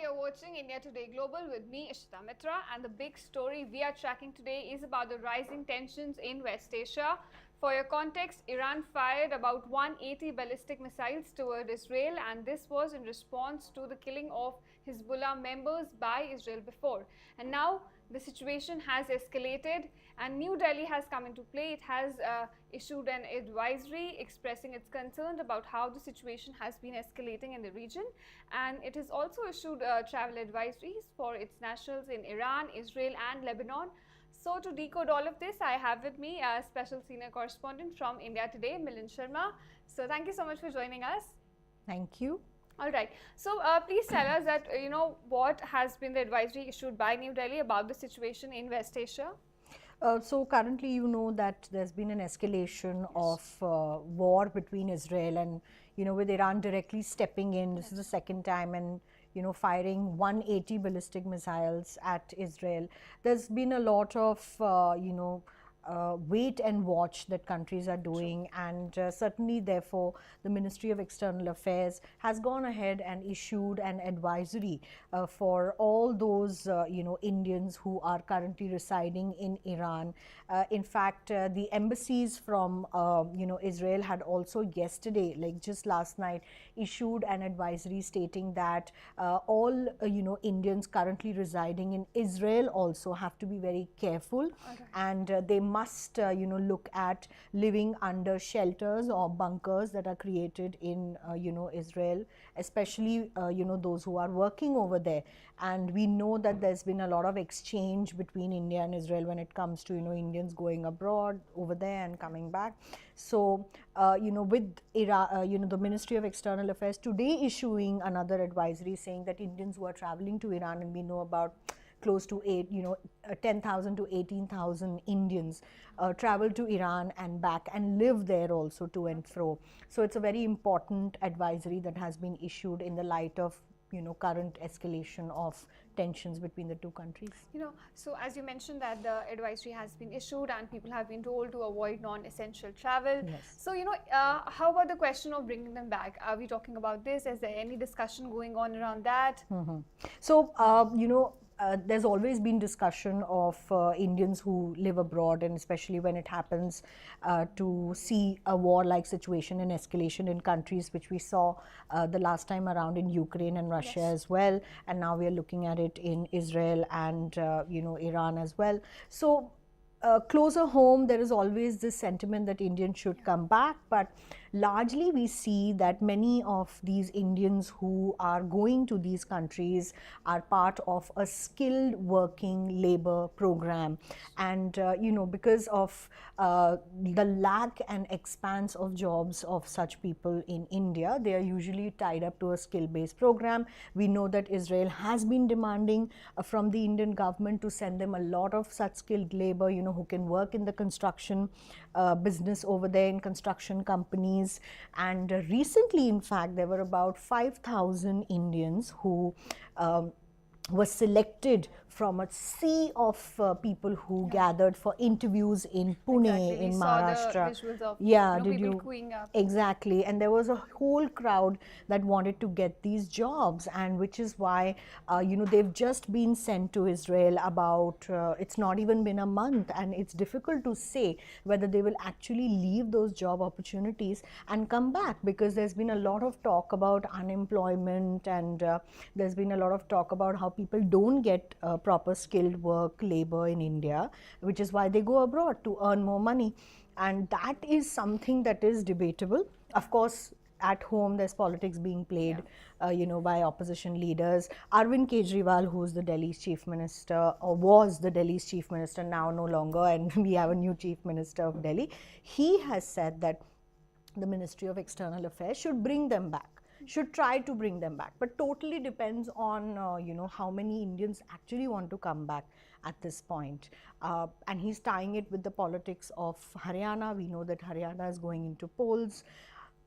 you're watching India Today Global with me, Ishita Mitra, and the big story we are tracking today is about the rising tensions in West Asia. For your context, Iran fired about 180 ballistic missiles toward Israel, and this was in response to the killing of Hezbollah members by Israel before. And now the situation has escalated, and New Delhi has come into play. It has issued an advisory expressing its concerns about how the situation has been escalating in the region, and it has also issued travel advisories for its nationals in Iran, Israel and Lebanon. So to decode all of this, I have with me a special senior correspondent from India Today, Milind Sharma. So thank you so much for joining us. Thank you. All right. So please tell us that, what has been the advisory issued by New Delhi about the situation in West Asia? So currently, you know that there's been an escalation of war between Israel and, with Iran directly stepping in. This is the second time, and firing 180 ballistic missiles at Israel. There's been a lot of, wait and watch that countries are doing, and certainly therefore the Ministry of External Affairs has gone ahead and issued an advisory for all those Indians who are currently residing in Iran. In fact, the embassies from Israel had also yesterday, like just last night, issued an advisory stating that all Indians currently residing in Israel also have to be very careful, and they must look at living under shelters or bunkers that are created in Israel, especially those who are working over there. And we know that there's been a lot of exchange between India and Israel when it comes to Indians going abroad over there and coming back. So with Iran, the Ministry of External Affairs today issuing another advisory saying that Indians who are traveling to Iran, and we know about close to 10,000 to 18,000 Indians travel to Iran and back and live there also to and fro. So it's a very important advisory that has been issued in the light of current escalation of tensions between the two countries. So as you mentioned that the advisory has been issued and people have been told to avoid non-essential travel. Yes. So, how about the question of bringing them back? Are we talking about this? Is there any discussion going on around that? So, there's always been discussion of Indians who live abroad, and especially when it happens to see a war-like situation and escalation in countries which we saw the last time around in Ukraine and Russia as well, and now we are looking at it in Israel and Iran as well. So closer home, there is always this sentiment that Indians should come back, but largely we see that many of these Indians who are going to these countries are part of a skilled working labor program, and because of the lack and expanse of jobs of such people in India, they are usually tied up to a skill-based program. We know that Israel has been demanding from the Indian government to send them a lot of such skilled labor, who can work in the construction business over there, in construction companies. And recently, in fact, there were about 5,000 Indians who were selected from a sea of people who gathered for interviews in Pune, Exactly. in We saw Maharashtra. the visuals of Did people you? queuing up. Exactly, and there was a whole crowd that wanted to get these jobs, and which is why they've just been sent to Israel about it's not even been a month, and it's difficult to say whether they will actually leave those job opportunities and come back, because there's been a lot of talk about unemployment, and there's been a lot of talk about how people don't get proper skilled work labor in India, which is why they go abroad to earn more money. And that is something that is debatable. Of course, at home there's politics being played by opposition leaders. Arvind Kejriwal, who's the Delhi's chief minister, or was the Delhi's chief minister, now no longer, and we have a new chief minister of Delhi, he has said that the Ministry of External Affairs should bring them back, should try to bring them back, but totally depends on how many Indians actually want to come back at this point. And he's tying it with the politics of Haryana. We know that Haryana is going into polls.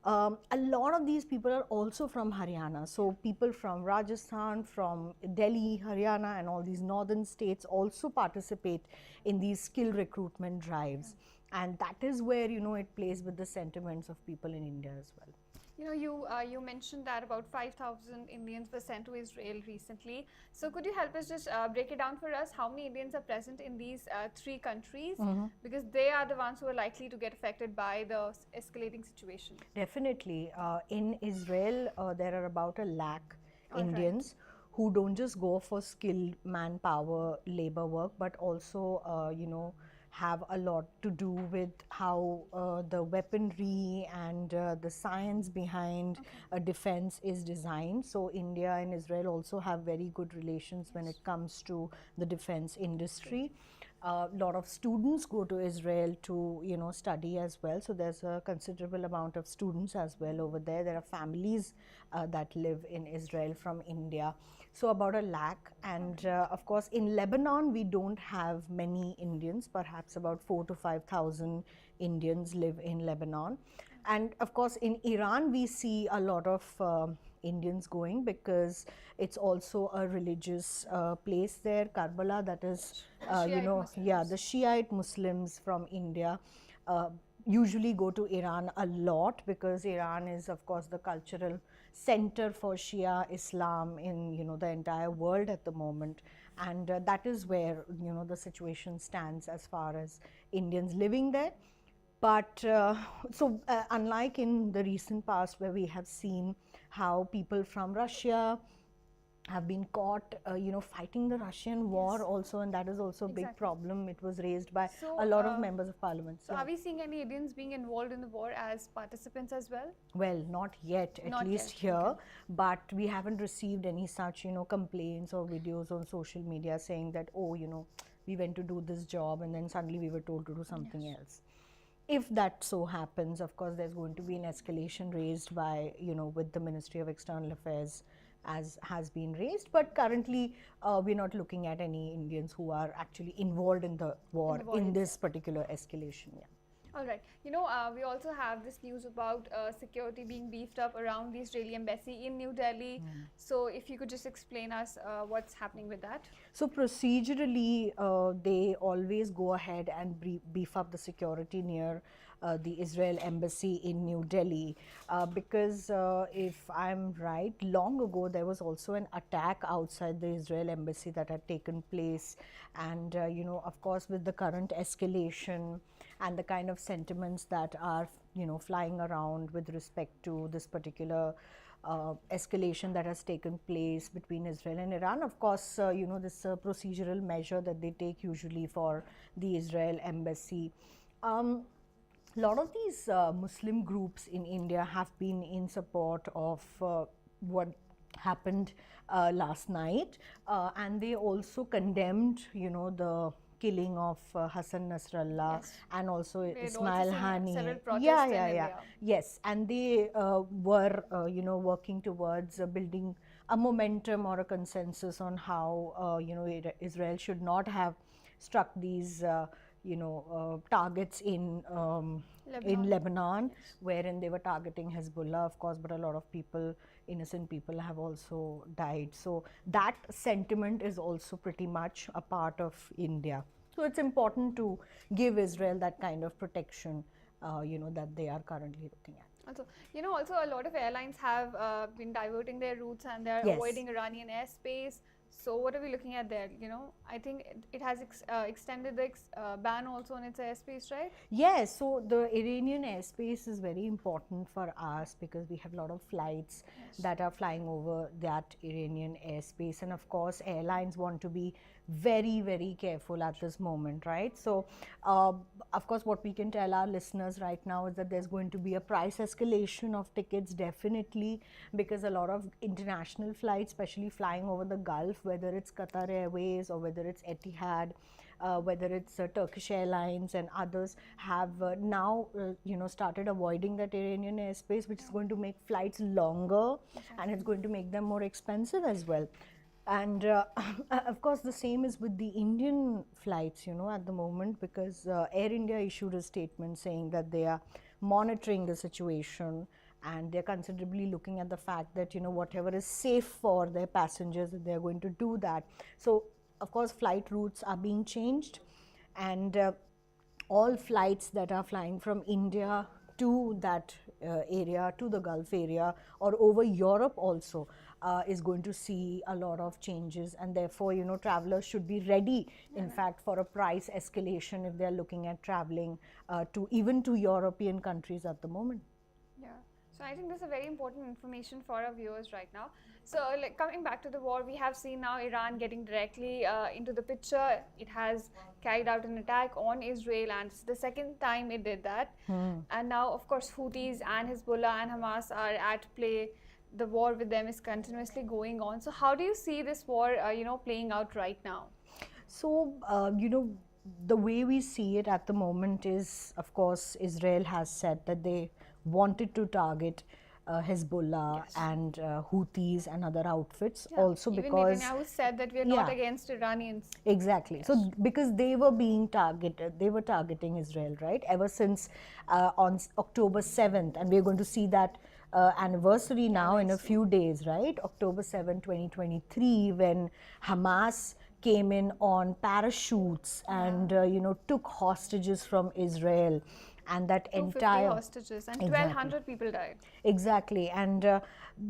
A lot of these people are also from Haryana, so people from Rajasthan, from Delhi, Haryana and all these northern states also participate in these skill recruitment drives, and that is where it plays with the sentiments of people in India as well. You mentioned that about 5,000 Indians were sent to Israel recently. So could you help us just break it down for us? How many Indians are present in these three countries? Because they are the ones who are likely to get affected by the escalating situation. Definitely. In Israel, there are about 1 lakh All right. Indians who don't just go for skilled manpower labor work, but also, have a lot to do with how the weaponry and the science behind a defense is designed. So India and Israel also have very good relations when it comes to the defense industry. A lot of students go to Israel to study as well. So there's a considerable amount of students as well over there. There are families that live in Israel from India. So about 1 lakh, and of course in Lebanon we don't have many Indians. Perhaps about 4 to 5,000 Indians live in Lebanon, and of course in Iran we see a lot of Indians going because it's also a religious place there, Karbala, that is, the Shiite Muslims from India usually go to Iran a lot, because Iran is, of course, the cultural center for Shia Islam in the entire world at the moment, and that is where the situation stands as far as Indians living there. But unlike in the recent past, where we have seen how people from Russia have been caught, fighting the Russian war also, and that is also a big problem. It was raised by a lot of members of parliament. So are we seeing any Indians being involved in the war as participants as well? Well, not yet, at least here, but we haven't received any such, complaints or videos on social media saying that, we went to do this job and then suddenly we were told to do something else. If that so happens, of course, there's going to be an escalation raised by, with the Ministry of External Affairs, as has been raised. But currently, we're not looking at any Indians who are actually involved in the war in this particular escalation. Yeah. All right. We also have this news about security being beefed up around the Israeli embassy in New Delhi. So if you could just explain us what's happening with that. So procedurally, they always go ahead and beef up the security near the Israel embassy in New Delhi, because if I'm right, long ago there was also an attack outside the Israel embassy that had taken place, and of course with the current escalation and the kind of sentiments that are flying around with respect to this particular escalation that has taken place between Israel and Iran. Of course, this procedural measure that they take usually for the Israel embassy. A lot of these Muslim groups in India have been in support of what happened last night, and they also condemned, the killing of Hassan Nasrallah, and also Ismail Hani. Yes, and they were, working towards building a momentum or a consensus on how, Israel should not have struck these, targets in Lebanon, wherein they were targeting Hezbollah, of course, but a lot of people, innocent people, have also died. So that sentiment is also pretty much a part of India. So it's important to give Israel that kind of protection, that they are currently looking at. Also, a lot of airlines have been diverting their routes and they're avoiding Iranian airspace. So what are we looking at there? I think it has extended the ban also on its airspace, right? Yes, so the Iranian airspace is very important for us because we have a lot of flights that are flying over that Iranian airspace, and of course airlines want to be very, very careful at this moment, right? So of course what we can tell our listeners right now is that there's going to be a price escalation of tickets, definitely, because a lot of international flights, especially flying over the Gulf, whether it's Qatar Airways or whether it's Etihad, whether it's Turkish Airlines and others, have now started avoiding that Iranian airspace, which is going to make flights longer and it's going to make them more expensive as well. And of course the same is with the Indian flights, at the moment, because Air India issued a statement saying that they are monitoring the situation and they're considerably looking at the fact that whatever is safe for their passengers, they're going to do that. So of course flight routes are being changed, and all flights that are flying from India to that area to the Gulf area or over Europe also is going to see a lot of changes, and therefore, travelers should be ready, in fact, for a price escalation if they're looking at traveling to even to European countries at the moment. Yeah. So I think this is a very important information for our viewers right now. So like coming back to the war, we have seen now Iran getting directly into the picture. It has carried out an attack on Israel, and it's the second time it did that. And now, of course, Houthis and Hezbollah and Hamas are at play. The war with them is continuously going on. So how do you see this war, playing out right now? So, the way we see it at the moment is, of course, Israel has said that they wanted to target Hezbollah and Houthis and other outfits, also Even because Netanyahu said that we are not against Iranians. Exactly. So because they were being targeted, they were targeting Israel, right? Ever since on October 7th, and we're going to see that anniversary now in a few days, right? October 7, 2023, when Hamas came in on parachutes and took hostages from Israel, and that 250 entire hostages and 1,200 people died. Exactly, and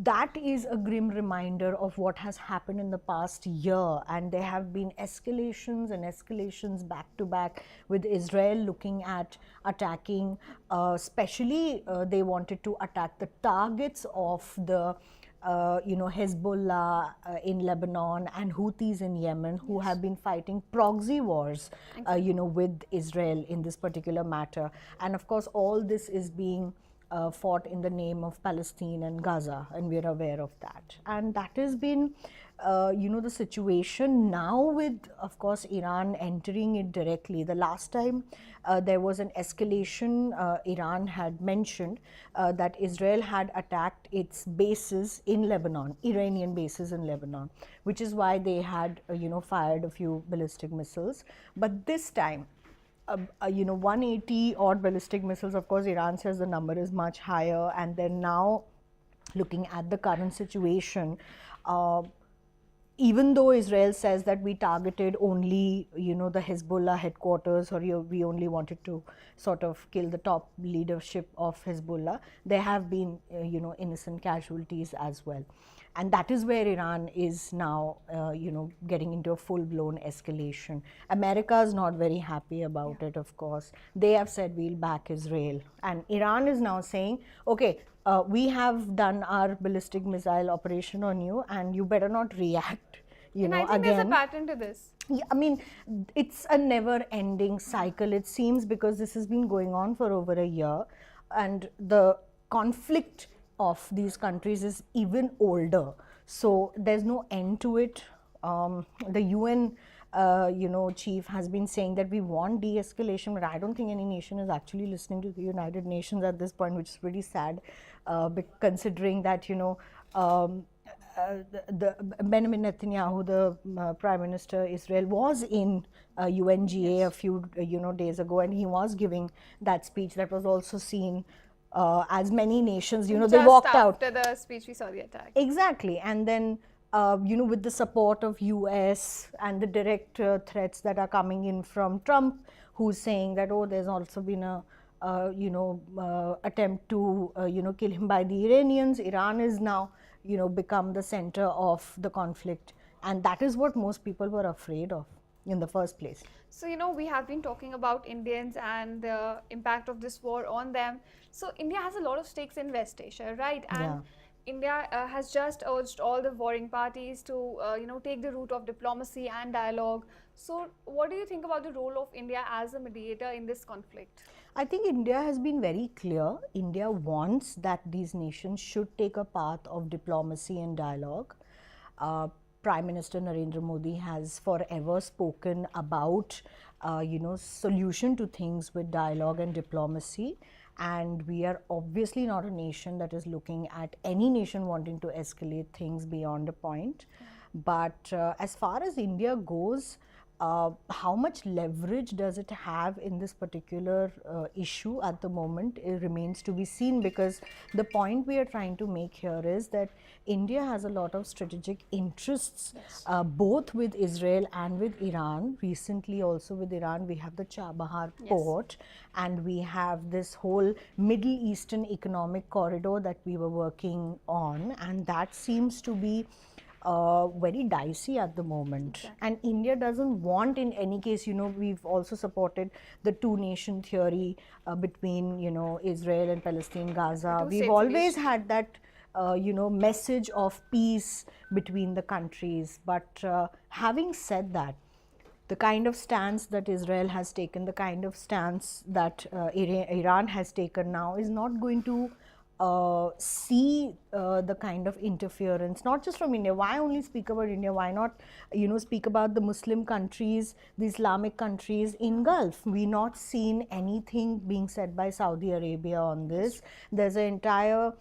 that is a grim reminder of what has happened in the past year, and there have been escalations and escalations back to back with Israel looking at attacking, especially they wanted to attack the targets of the Hezbollah in Lebanon and Houthis in Yemen, who have been fighting proxy wars, with Israel in this particular matter. And of course, all this is being fought in the name of Palestine and Gaza, and we're aware of that. And that has been, the situation now with, of course, Iran entering it directly. The last time there was an escalation, Iran had mentioned that Israel had attacked its bases in Lebanon, Iranian bases in Lebanon, which is why they had, fired a few ballistic missiles. But this time, 180 odd ballistic missiles. Of course, Iran says the number is much higher, and then now looking at the current situation, even though Israel says that we targeted only, the Hezbollah headquarters, or we only wanted to sort of kill the top leadership of Hezbollah, there have been, innocent casualties as well. And that is where Iran is now, getting into a full-blown escalation. America is not very happy about it, of course. They have said we'll back Israel. And Iran is now saying, okay, we have done our ballistic missile operation on you, and you better not react, And I think there's a pattern to this. Yeah, I mean, it's a never-ending cycle, it seems, because this has been going on for over a year, and the conflict of these countries is even older. So there's no end to it. The UN, chief has been saying that we want de-escalation, but I don't think any nation is actually listening to the United Nations at this point, which is pretty sad, considering that, the Benjamin Netanyahu, the Prime Minister Israel, was in UNGA a few days ago, and he was giving that speech that was also seen as many nations, they walked out. After the speech, we saw the attack. Exactly. And then, with the support of US and the direct threats that are coming in from Trump, who's saying that, oh, there's also been a, attempt to, kill him by the Iranians. Iran is now, become the center of the conflict. And that is what most people were afraid of in the first place. So, we have been talking about Indians and the impact of this war on them. So, India has a lot of stakes in West Asia, right? And India has just urged all the warring parties to, take the route of diplomacy and dialogue. So, what do you think about the role of India as a mediator in this conflict? I think India has been very clear. India wants that these nations should take a path of diplomacy and dialogue. Prime Minister Narendra Modi has forever spoken about, solution to things with dialogue and diplomacy. And we are obviously not a nation that is looking at any nation wanting to escalate things beyond a point. But as far as India goes, How much leverage does it have in this particular issue at the moment? It remains to be seen, because the point we are trying to make here is that India has a lot of strategic interests, both with Israel and with Iran. Recently also with Iran, we have the Chabahar port, and we have this whole Middle Eastern economic corridor that we were working on, and that seems to be very dicey at the moment. And India doesn't want, in any case, we've also supported the two-nation theory between, Israel and Palestine, Gaza. We've always had that, message of peace between the countries. But having said that, the kind of stance that Israel has taken, the kind of stance that Iran has taken now is not going to see the kind of interference, not just from India. Why only speak about India? Why not, speak about the Muslim countries, the Islamic countries in Gulf? We've not seen anything being said by Saudi Arabia on this. There's an entire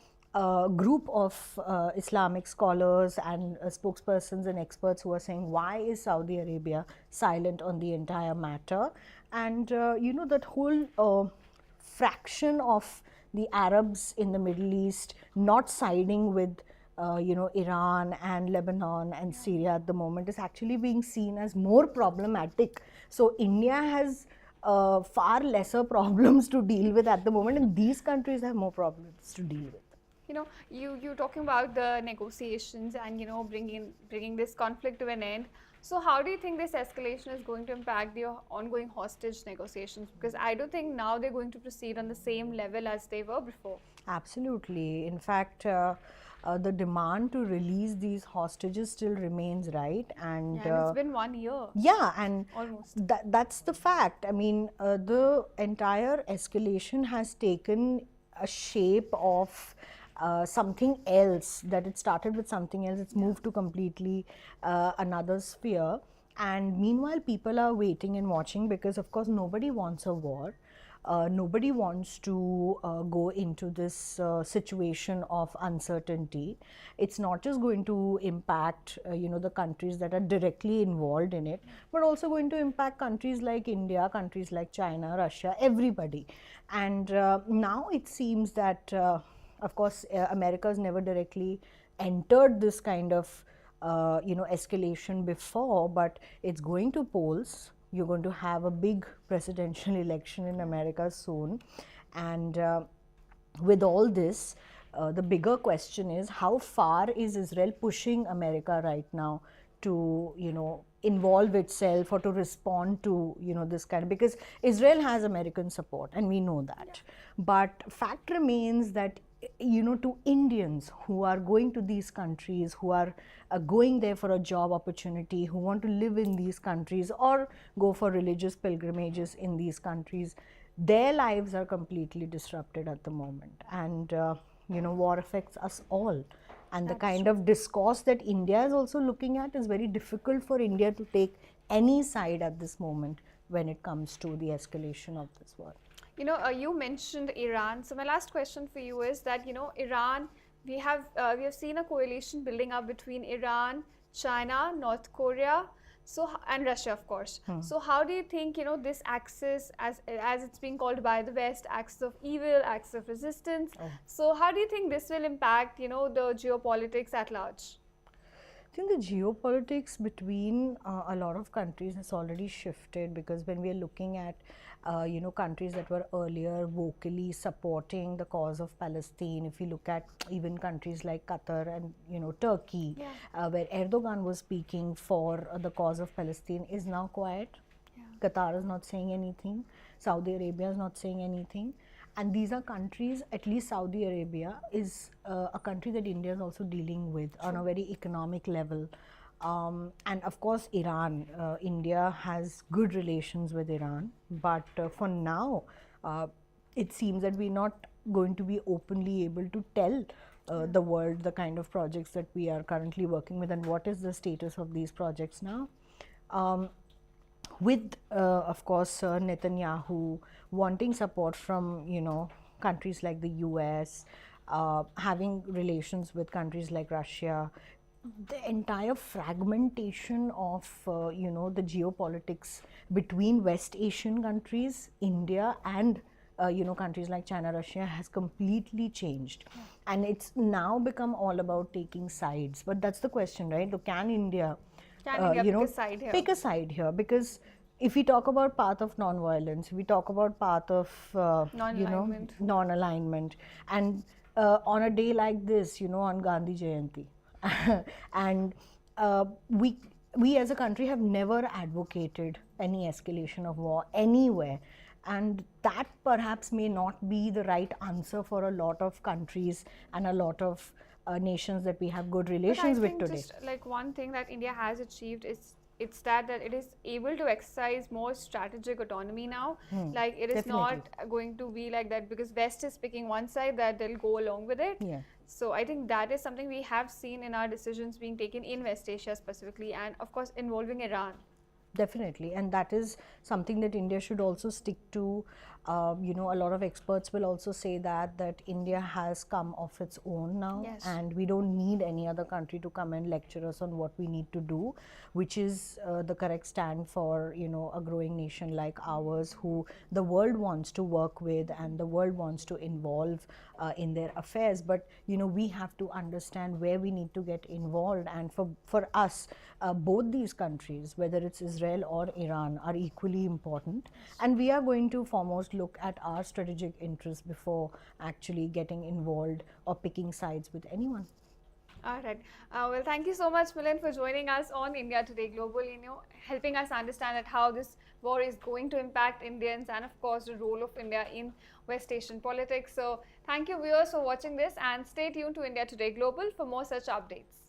group of Islamic scholars and spokespersons and experts who are saying, why is Saudi Arabia silent on the entire matter? And that whole fraction of the Arabs in the Middle East not siding with Iran and Lebanon and Syria at the moment is actually being seen as more problematic. So India has far lesser problems to deal with at the moment, and these countries have more problems to deal with. You're talking about the negotiations and bringing this conflict to an end. So how do you think this escalation is going to impact the ongoing hostage negotiations? Because I don't think now they're going to proceed on the same level as they were before. Absolutely. In fact, the demand to release these hostages still remains, right? And it's been 1 year. Yeah, and almost. That's the fact. I mean, the entire escalation has taken a shape of something else, that it started with something else, it's moved to completely another sphere. And meanwhile, people are waiting and watching, because of course nobody wants a war. Nobody wants to go into this situation of uncertainty. It's not just going to impact the countries that are directly involved in it, but also going to impact countries like India, countries like China, Russia, everybody. And now it seems that of course, America has never directly entered this kind of, escalation before, but it's going to polls. You're going to have a big presidential election in America soon. And with all this, the bigger question is, how far is Israel pushing America right now to, involve itself or to respond to, this kind of, because Israel has American support and we know that. But fact remains that, to Indians who are going to these countries, who are going there for a job opportunity, who want to live in these countries or go for religious pilgrimages in these countries, their lives are completely disrupted at the moment. And, war affects us all. And the kind of discourse that India is also looking at is very difficult for India to take any side at this moment when it comes to the escalation of this war. You mentioned Iran. So my last question for you is that, Iran, we have seen a coalition building up between Iran, China, North Korea, and Russia, of course. So how do you think, this axis, as it's being called by the West, axis of evil, axis of resistance. So how do you think this will impact, the geopolitics at large? I think the geopolitics between a lot of countries has already shifted, because when we are looking at countries that were earlier vocally supporting the cause of Palestine, if you look at even countries like Qatar and Turkey, where Erdogan was speaking for the cause of Palestine, is now quiet. Qatar is not saying anything. Saudi Arabia is not saying anything. And these are countries, at least Saudi Arabia is a country that India is also dealing with on a very economic level. And of course, Iran. India has good relations with Iran. But for now, it seems that we're not going to be openly able to tell the world the kind of projects that we are currently working with and what is the status of these projects now. With, of course, Netanyahu wanting support from, countries like the US, having relations with countries like Russia, The entire fragmentation of the geopolitics between West Asian countries, India, and countries like China, Russia has completely changed, and it's now become all about taking sides. But that's the question, right? So can India, Can India pick a side here? pick a side here? Because if we talk about path of non-violence, we talk about path of Non-alignment. non-alignment, and on a day like this, on Gandhi Jayanti, and we as a country have never advocated any escalation of war anywhere, and that perhaps may not be the right answer for a lot of countries and a lot of nations that we have good relations with today. Just like one thing that India has achieved is it's that it is able to exercise more strategic autonomy now. Like it is not going to be like that because West is picking one side that they'll go along with it. Yeah. So I think that is something we have seen in our decisions being taken in West Asia specifically, and of course involving Iran. Definitely, and that is something that India should also stick to. A lot of experts will also say that India has come of its own now, Yes. and we don't need any other country to come and lecture us on what we need to do, which is the correct stand for a growing nation like ours, who the world wants to work with and the world wants to involve in their affairs. But we have to understand where we need to get involved, and for us, both these countries, whether it's Israel or Iran, are equally important, and we are going to foremost look at our strategic interests before actually getting involved or picking sides with anyone. All right. Well, thank you so much, Milind, for joining us on India Today Global, helping us understand that how this war is going to impact Indians and, of course, the role of India in West Asian politics. So, thank you, viewers, for watching this, and stay tuned to India Today Global for more such updates.